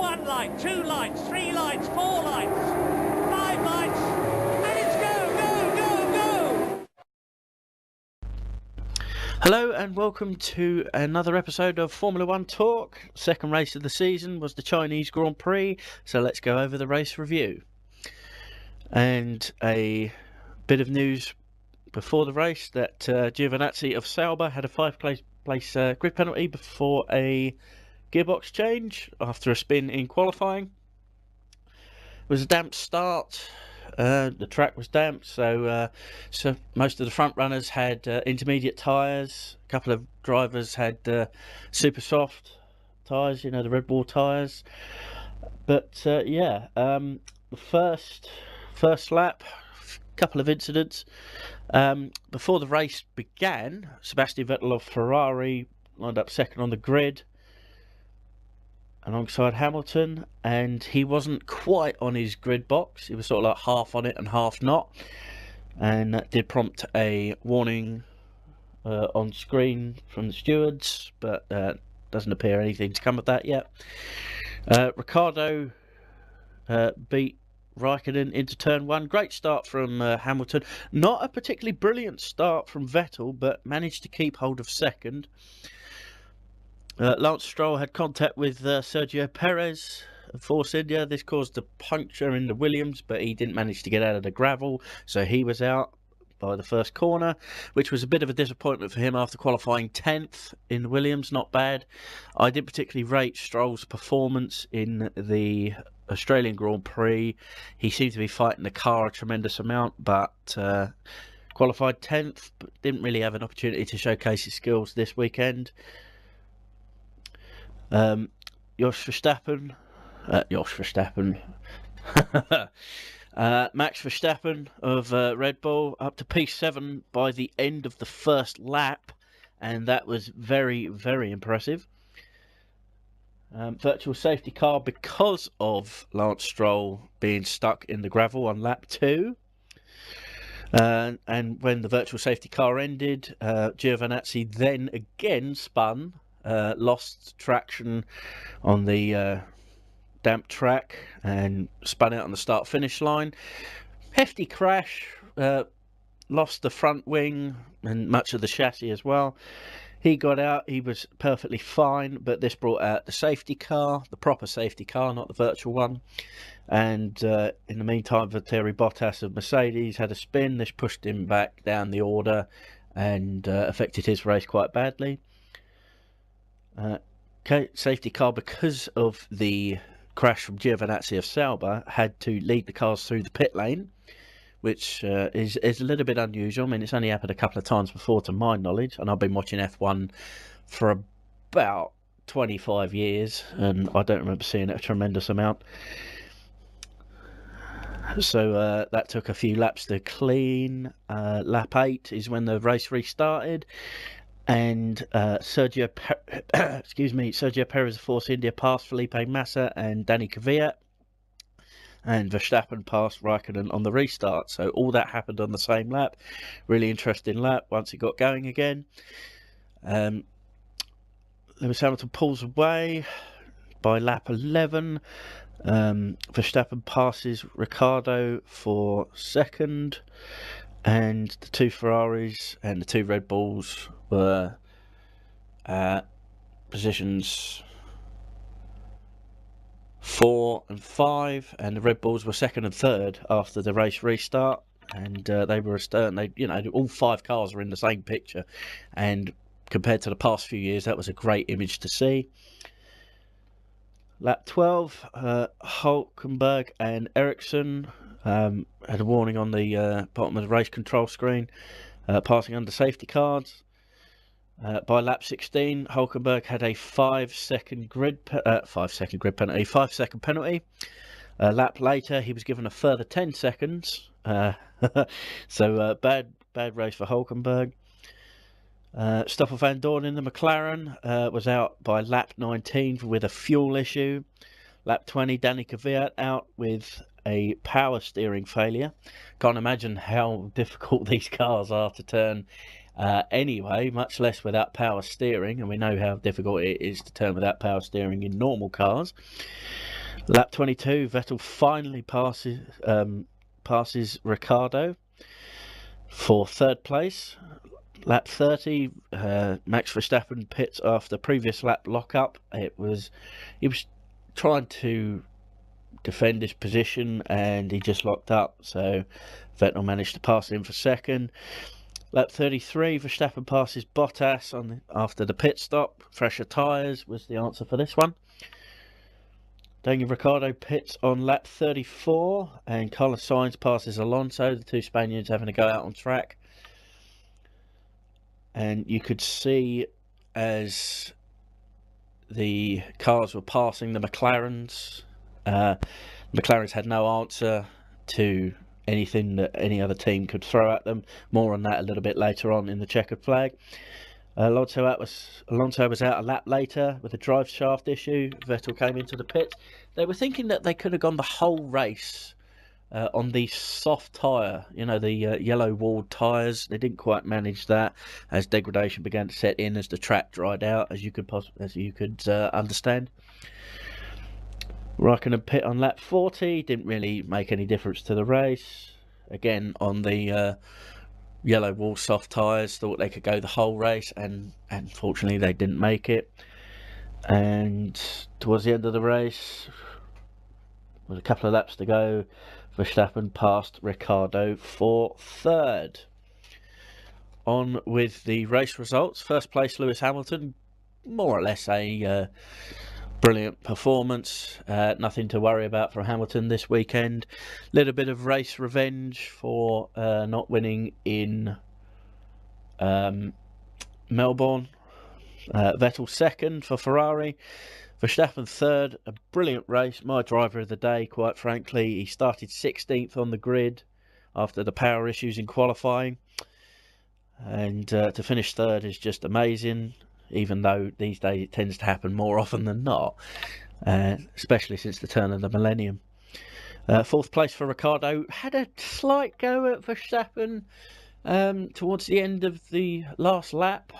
1 light, 2 lights, 3 lights, 4 lights, 5 lights, and it's go! Hello and welcome to another episode of Formula One Talk. Second race of the season was the Chinese Grand Prix, so let's go over the race review. And a bit of news before the race that Giovinazzi of Sauber had a 5-place grid penalty before a gearbox change after a spin in qualifying. It was a damp start. The track was damp, so most of the front runners had intermediate tyres. A couple of drivers had super soft tyres, the Red Bull tyres. But the first lap, a couple of incidents. Before the race began, Sebastian Vettel of Ferrari lined up second on the grid alongside Hamilton, and he wasn't quite on his grid box. He was sort of like half on it and half not, and that did prompt a warning on screen from the stewards, but doesn't appear anything to come of that yet. Ricciardo beat Raikkonen into turn 1. Great start from Hamilton. Not a particularly brilliant start from Vettel, but managed to keep hold of second. Lance Stroll had contact with Sergio Perez of Force India. This caused a puncture in the Williams, but he didn't manage to get out of the gravel, so he was out by the first corner, which was a bit of a disappointment for him after qualifying 10th in the Williams. Not bad. I didn't particularly rate Stroll's performance in the Australian Grand Prix. He seemed to be fighting the car a tremendous amount, but qualified 10th, but didn't really have an opportunity to showcase his skills this weekend. Max Verstappen of Red Bull up to P7 by the end of the first lap, and that was very, very impressive. Virtual safety car because of Lance Stroll being stuck in the gravel on lap 2. And when the virtual safety car ended, Giovinazzi then again spun, lost traction on the damp track and spun out on the start-finish line. Hefty crash, lost the front wing and much of the chassis as well. He got out, he was perfectly fine, but this brought out the safety car, the proper safety car, not the virtual one. And in the meantime, Valtteri Bottas of Mercedes had a spin. This pushed him back down the order and affected his race quite badly. Safety car, because of the crash from Giovinazzi of Sauber, had to lead the cars through the pit lane, which is a little bit unusual. I mean, it's only happened a couple of times before to my knowledge, and I've been watching F1 for about 25 years, and I don't remember seeing it a tremendous amount. So that took a few laps to clean. Lap 8 is when the race restarted, and Sergio Perez of Force India passed Felipe Massa and Danny Kvyat, and Verstappen passed Raikkonen on the restart. So all that happened on the same lap. Really interesting lap once it got going again. Lewis Hamilton pulls away by lap 11. Verstappen passes Ricciardo for second, and the two Ferraris and the two Red Bulls were positions 4 and 5, and the Red Bulls were second and third after the race restart, and they were astern. All 5 cars were in the same picture, and compared to the past few years, that was a great image to see. Lap 12, Hulkenberg and Ericsson had a warning on the bottom of the race control screen, passing under safety cards. By lap 16, Hulkenberg had a 5-second grid penalty. A lap later, he was given a further 10 seconds. So bad race for Hulkenberg. Stoffel van Dorn in the McLaren was out by lap 19 with a fuel issue. Lap 20, Danny Kvyat out with a power steering failure. Can't imagine how difficult these cars are to turn anyway, much less without power steering, and we know how difficult it is to turn without power steering in normal cars. Lap 22, Vettel finally passes Ricciardo for third place. Lap 30, Max Verstappen pits after previous lap lockup. He was trying to defend his position and he just locked up, so Vettel managed to pass him for second. Lap 33, Verstappen passes Bottas after the pit stop. Fresher tyres was the answer for this one. Daniel Ricciardo pits on lap 34 and Carlos Sainz passes Alonso, the two Spaniards having a go out on track. And you could see as the cars were passing the McLarens, McLarens had no answer to anything that any other team could throw at them. More on that a little bit later on in the checkered flag. Alonso was out a lap later with a drive shaft issue. Vettel came into the pit. They were thinking that they could have gone the whole race on the soft tyre, the yellow walled tyres. They didn't quite manage that as degradation began to set in as the track dried out, as you could understand. Raikkonen pit on lap 40, didn't really make any difference to the race. Again, on the yellow wall soft tyres, thought they could go the whole race, and unfortunately they didn't make it. And towards the end of the race, with a couple of laps to go, Verstappen passed Ricciardo for third. On with the race results. First place, Lewis Hamilton, more or less a brilliant performance. Nothing to worry about for Hamilton this weekend. Little bit of race revenge for not winning in Melbourne. Vettel second for Ferrari. Verstappen third. A brilliant race. My driver of the day, quite frankly. He started 16th on the grid after the power issues in qualifying. And to finish third is just amazing, even though these days it tends to happen more often than not, especially since the turn of the millennium. Fourth place for Ricciardo. Had a slight go at Verstappen towards the end of the last lap,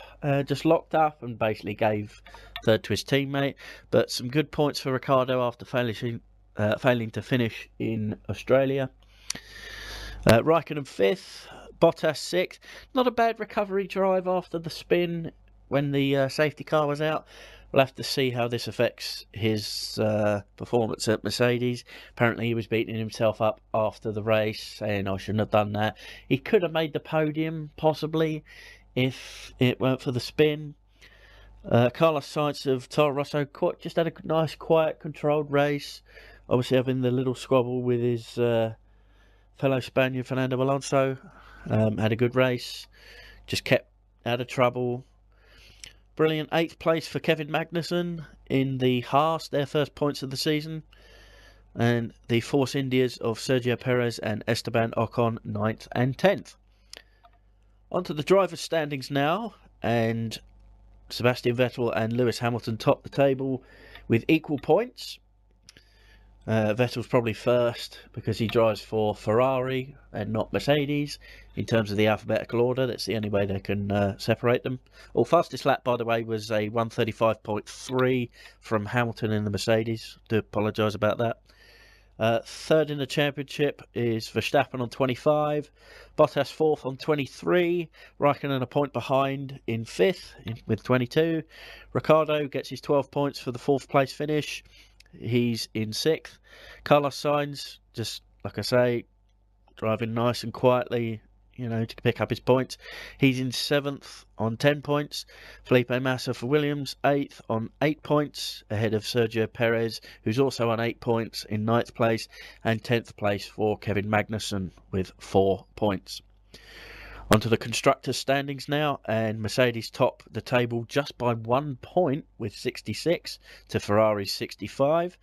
just locked up and basically gave third to his teammate. But some good points for Ricciardo after failing to finish in Australia. Raikkonen fifth, Bottas sixth. Not a bad recovery drive after the spin when the safety car was out. We'll have to see how this affects his performance at Mercedes. Apparently he was beating himself up after the race, saying I shouldn't have done that. He could have made the podium, possibly, if it weren't for the spin. Carlos Sainz of Toro Rosso just had a nice, quiet, controlled race. Obviously having the little squabble with his fellow Spaniard, Fernando Alonso. Had a good race. Just kept out of trouble. Brilliant 8th place for Kevin Magnussen in the Haas, their first points of the season. And the Force Indias of Sergio Perez and Esteban Ocon 9th and 10th. On to the drivers' standings now. And Sebastian Vettel and Lewis Hamilton top the table with equal points. Vettel's probably first because he drives for Ferrari and not Mercedes in terms of the alphabetical order. That's the only way they can separate them. Fastest lap, by the way, was a 1:35.3 from Hamilton in the Mercedes. Do apologise about that. Third in the championship is Verstappen on 25, Bottas fourth on 23, Raikkonen a point behind in fifth with 22. Ricciardo gets his 12 points for the fourth place finish. He's in sixth. Carlos Sainz, just like I say, driving nice and quietly, to pick up his points. He's in seventh on 10 points. Felipe Massa for Williams, 8th on 8 points, ahead of Sergio Perez, who's also on 8 points in 9th place, and 10th place for Kevin Magnussen with 4 points. Onto the constructors' standings now, and Mercedes top the table just by 1 point with 66 to Ferrari's 65.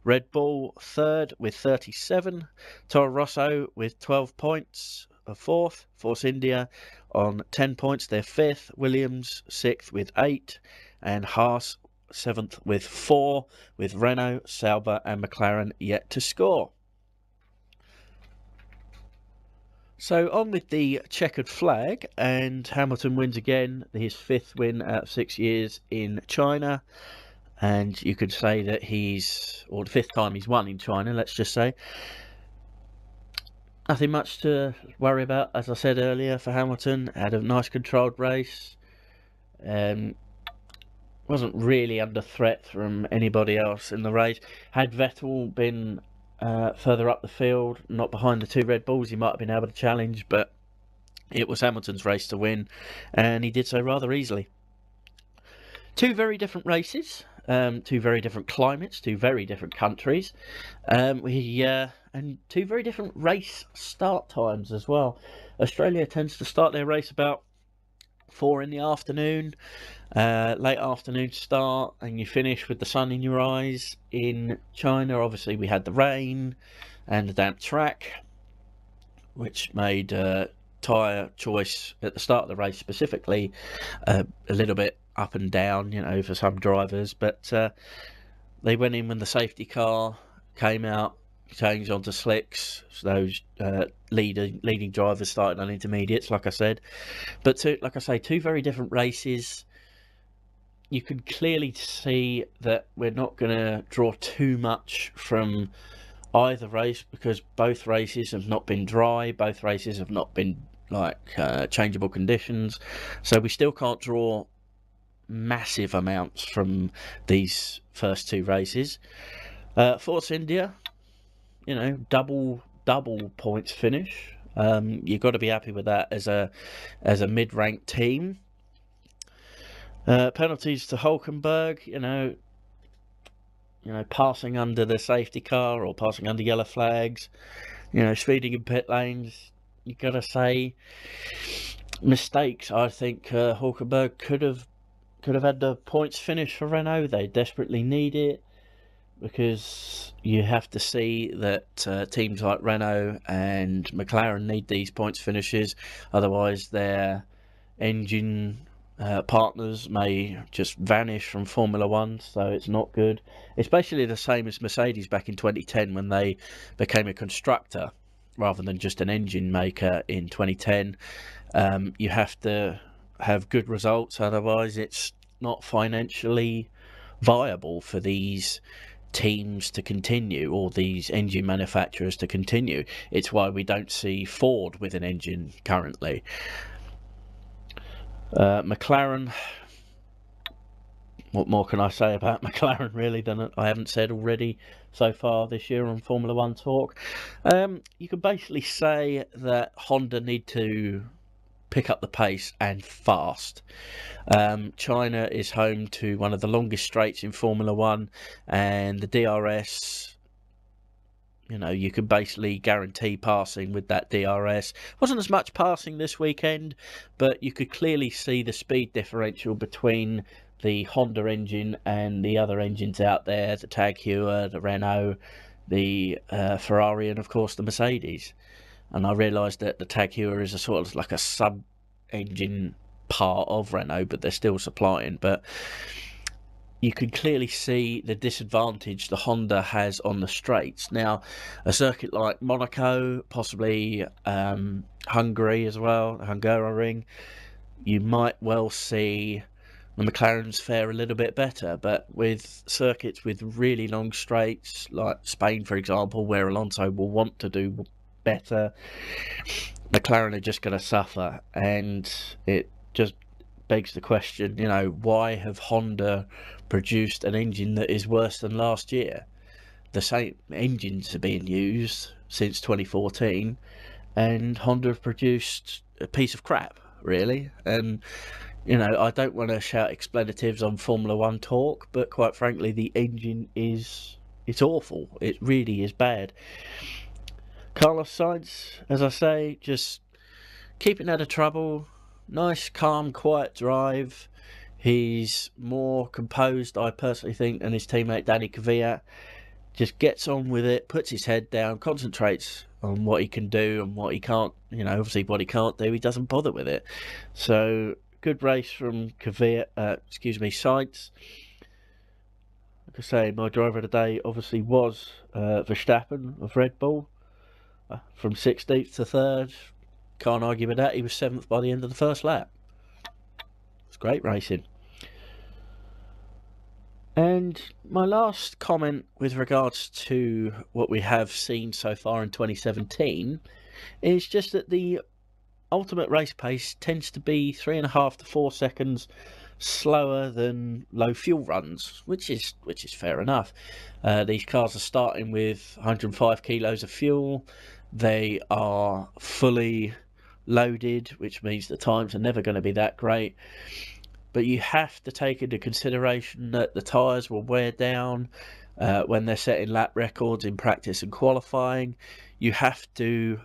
Red Bull third with 37. Toro Rosso with 12 points, fourth. Force India on 10 points, they're fifth. Williams sixth with 8, and Haas 7th with 4, with Renault, Sauber and McLaren yet to score. So on with the checkered flag, and Hamilton wins again, his 5th win out of 6 years in China. and you could say that or the 5th time he's won in China, let's just say. Nothing much to worry about, as I said earlier, for Hamilton. Had a nice controlled race. Wasn't really under threat from anybody else in the race. Had Vettel been further up the field, not behind the 2 Red Bulls, he might have been able to challenge, but it was Hamilton's race to win, and he did so rather easily. 2 very different races, 2 very different climates, 2 very different countries, and 2 very different race start times as well. Australia tends to start their race about 4 in the afternoon, late afternoon start, and you finish with the sun in your eyes. In China, obviously, we had the rain and the damp track, which made tyre choice at the start of the race specifically a little bit up and down, for some drivers, but they went in when the safety car came out, changed onto slicks, so those leading drivers started on intermediates, like I said. But like I say, 2 very different races. You can clearly see that we're not going to draw too much from either race, because both races have not been dry, both races have not been changeable conditions, so we still can't draw massive amounts from these first 2 races. Force India, double points finish. You've got to be happy with that as a mid-ranked team. Penalties to Hulkenberg, passing under the safety car or passing under yellow flags, speeding in pit lanes. You got to say, mistakes. I think Hulkenberg could have had the points finish for Renault. They desperately need it, because you have to see that teams like Renault and McLaren need these points finishes, otherwise their engine partners may just vanish from Formula One, so it's not good. It's basically the same as Mercedes back in 2010 when they became a constructor rather than just an engine maker in 2010. You have to have good results, otherwise it's not financially viable for these teams to continue, or these engine manufacturers to continue. It's why we don't see Ford with an engine currently. McLaren, what more can I say about McLaren really than I haven't said already so far this year on Formula One Talk? You can basically say that Honda need to pick up the pace, and fast. China is home to one of the longest straights in Formula One, and the DRS, you could basically guarantee passing with that DRS. Wasn't as much passing this weekend, but you could clearly see the speed differential between the Honda engine and the other engines out there, the Tag Heuer, the Renault, the Ferrari, and of course the Mercedes. And I realised that the Tag Heuer is a sort of like a sub-engine part of Renault, but they're still supplying. But you can clearly see the disadvantage the Honda has on the straights. Now, a circuit like Monaco, possibly Hungary as well, Hungaroring, you might well see the McLarens fare a little bit better. But with circuits with really long straights, like Spain, for example, where Alonso will want to do better, McLaren are just going to suffer. And it just begs the question, why have Honda produced an engine that is worse than last year? The same engines are being used since 2014, and Honda have produced a piece of crap, really. And I don't want to shout expletives on Formula One Talk, but quite frankly, the engine it's awful. It really is bad. Carlos Sainz, as I say, just keeping out of trouble. Nice, calm, quiet drive. He's more composed, I personally think, than his teammate Danny Kvyat. Just gets on with it, puts his head down, concentrates on what he can do and what he can't. Obviously what he can't do, he doesn't bother with it. So good race from Sainz. Like I say, my driver of the day obviously was Verstappen of Red Bull, from 16th to 3rd. Can't argue with that. He was 7th by the end of the first lap. It's great racing. And my last comment with regards to what we have seen so far in 2017 is just that the ultimate race pace tends to be 3.5 to 4 seconds slower than low fuel runs, which is fair enough. These cars are starting with 105 kilos of fuel. They are fully loaded, which means the times are never going to be that great. But you have to take into consideration that the tyres will wear down when they're setting lap records in practice and qualifying. You have to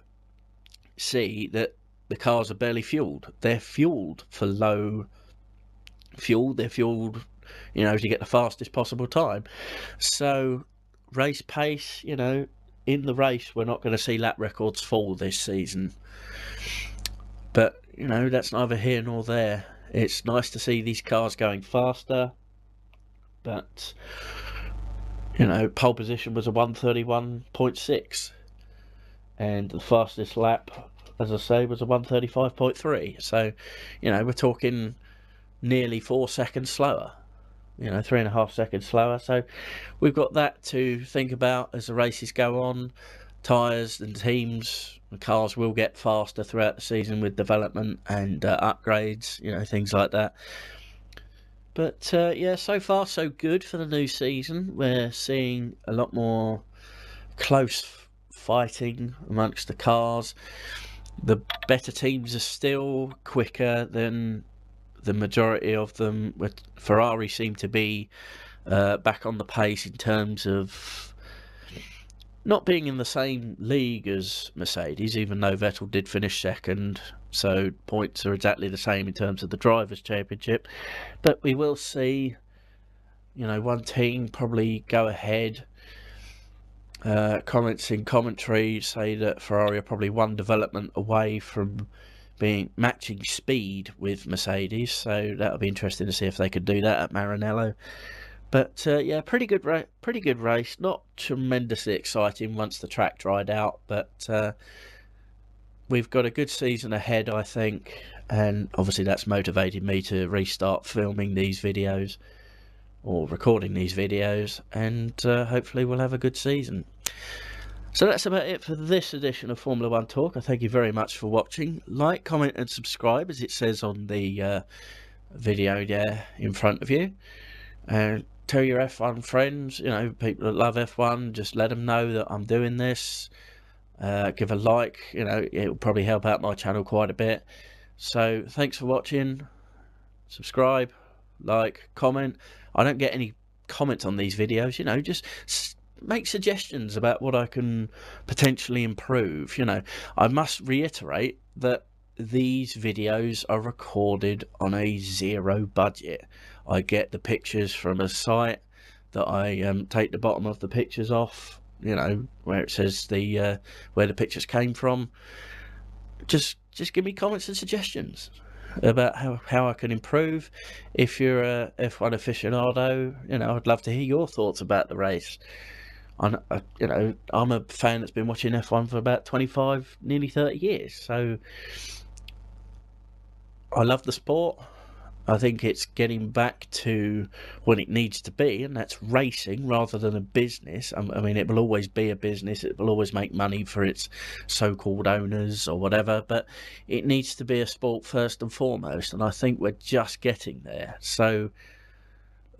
see that the cars are barely fueled. They're fueled for low fuel. They're fueled, to get the fastest possible time. So race pace, in the race, we're not going to see lap records fall this season. But, that's neither here nor there. It's nice to see these cars going faster, but, pole position was a 131.6, and the fastest lap, as I say, was a 135.3. So, we're talking nearly 4 seconds slower, 3.5 seconds slower. So we've got that to think about as the races go on. Tyres and teams and cars will get faster throughout the season with development and upgrades, things like that. But so far so good for the new season. We're seeing a lot more close fighting amongst the cars. The better teams are still quicker than the majority of them. Ferrari seem to be back on the pace in terms of not being in the same league as Mercedes, even though Vettel did finish second, so points are exactly the same in terms of the Drivers' Championship. But we will see, one team probably go ahead. Comments in commentary say that Ferrari are probably one development away from matching speed with Mercedes, so that'll be interesting to see if they could do that at Maranello. But pretty good race. Not tremendously exciting once the track dried out, but we've got a good season ahead, I think, and obviously that's motivated me to restart filming these videos or recording these videos, and hopefully we'll have a good season. So that's about it for this edition of Formula One Talk. I thank you very much for watching. Like, comment and subscribe, as it says on the video there in front of you. And tell your F1 friends, people that love F1, just let them know that I'm doing this. Give a like, it will probably help out my channel quite a bit. So thanks for watching. Subscribe, like, comment. I don't get any comments on these videos, just make suggestions about what I can potentially improve. I must reiterate that these videos are recorded on a zero budget. I get the pictures from a site that I take the bottom of the pictures off, where it says where the pictures came from. Just give me comments and suggestions about how I can improve. If you're a F1 aficionado, I'd love to hear your thoughts about the race. I'm a fan that's been watching F1 for about 25, nearly 30 years, so I love the sport. I think it's getting back to what it needs to be, and that's racing rather than a business. I mean, it will always be a business. It will always make money for its so-called owners or whatever, but it needs to be a sport first and foremost, and I think we're just getting there. So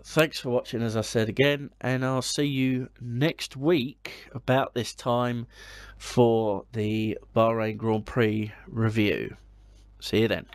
thanks for watching, as I said again, and I'll see you next week about this time for the Bahrain Grand Prix review. See you then.